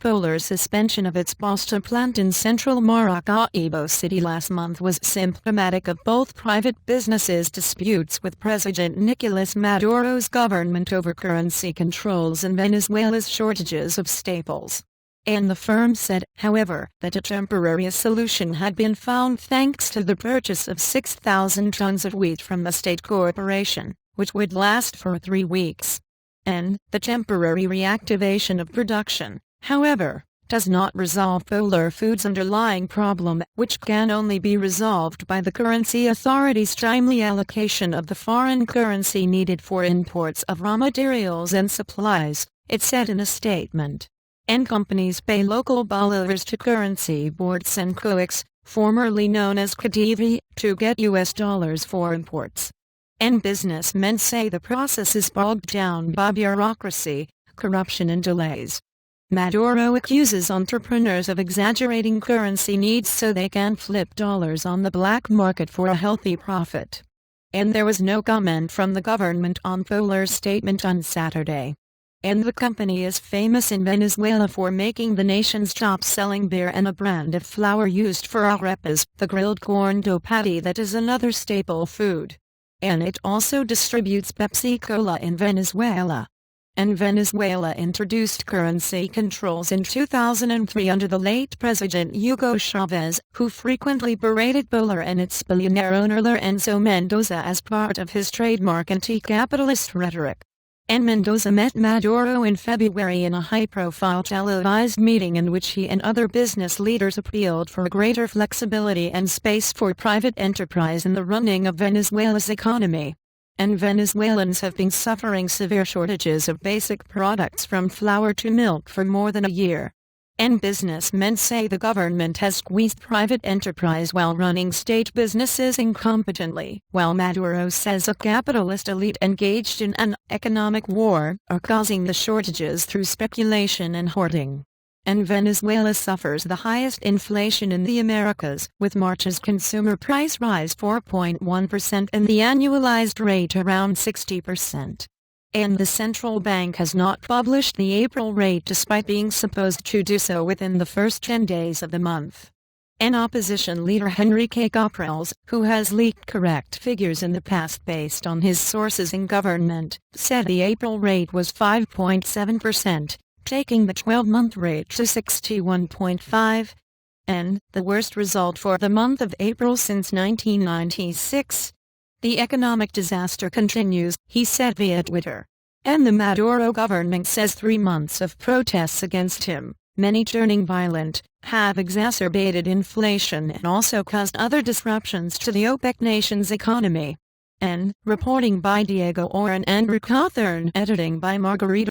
Polar's suspension of its pasta plant in central Maracaibo City last month was symptomatic of both private businesses' disputes with President Nicolas Maduro's government over currency controls and Venezuela's shortages of staples. And the firm said, however, that a temporary solution had been found thanks to the purchase of 6,000 tons of wheat from the state corporation, which would last for 3 weeks. And the temporary reactivation of production, however, does not resolve Polar Foods' underlying problem, which can only be resolved by the currency authority's timely allocation of the foreign currency needed for imports of raw materials and supplies, it said in a statement. And companies pay local bolivars to currency board Cencoex, formerly known as Cadivi, to get US dollars for imports. And businessmen say the process is bogged down by bureaucracy, corruption and delays. Maduro accuses entrepreneurs of exaggerating currency needs so they can flip dollars on the black market for a healthy profit. And there was no comment from the government on Polar's statement on Saturday. And the company is famous in Venezuela for making the nation's top-selling beer and a brand of flour used for arepas, the grilled corn dough patty that is another staple food. And it also distributes Pepsi Cola in Venezuela. And Venezuela introduced currency controls in 2003 under the late President Hugo Chavez, who frequently berated Polar and its billionaire owner Lorenzo Mendoza as part of his trademark anti-capitalist rhetoric. And Mendoza met Maduro in February in a high-profile televised meeting in which he and other business leaders appealed for greater flexibility and space for private enterprise in the running of Venezuela's economy. And Venezuelans have been suffering severe shortages of basic products from flour to milk for more than a year. And businessmen say the government has squeezed private enterprise while running state businesses incompetently, while Maduro says a capitalist elite engaged in an economic war are causing the shortages through speculation and hoarding. And Venezuela suffers the highest inflation in the Americas, with March's consumer price rise 4.1% and the annualized rate around 60%. And the central bank has not published the April rate despite being supposed to do so within the first 10 days of the month. An opposition leader Enrique Capriles, who has leaked correct figures in the past based on his sources in government, said the April rate was 5.7%, taking the 12-month rate to 61.5%, and the worst result for the month of April since 1996. The economic disaster continues, he said via Twitter. And the Maduro government says 3 months of protests against him, many turning violent, have exacerbated inflation and also caused other disruptions to the OPEC nation's economy. And, reporting by Diego Oren and Rick Hawthorne, editing by Margarita